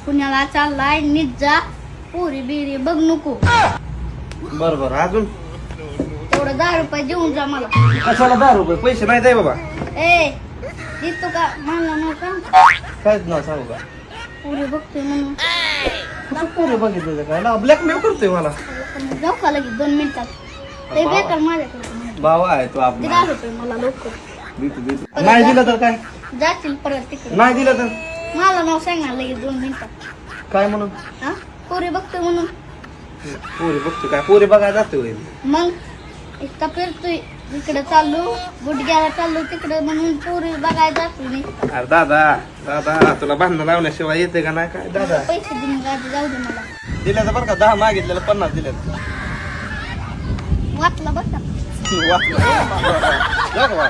पुण्याला चाललाय नीट जा पुरी बिरी बघ नको बरोबर अजून तेवढं 10 रुपये देऊन जा मला कशाला 10 रुपये पैसे नाही आहे बाबा ए देतो का मला नका काहीच नाव सांगू का पुरी बघतोय म्हणून कुठं पोरे बघितलं काय ना ब्लॅकमेल करतोय मला जाऊ का लगेच 2 मिनिटात ते बेकार माझ्याकडे बाबा आहे तो 10 रुपये मला लवकर देतो नाही दिलं तर काय जातील परत तिकडे नाही दिलं तर मला नाव सांगणार लगेच 2 मिनिटात काय म्हणून हा पुरी बघतोय म्हणून पोरे बघतो काय पोरे बघायला जातोय मग इतका फिरतोय इकडे चाललो गुडघ्याला चाललो तिकडे म्हणून पुरी बघायला जातो मी अरे दादा तुला भांडण लावण्याशिवाय येते का नाही काय दादा पैसे देऊन गाडी जाऊ दे मला दिल्याचं बरं का 10 मागितलेलं 50 दिल्यात वाचला बघ वाचलं. जाऊ का?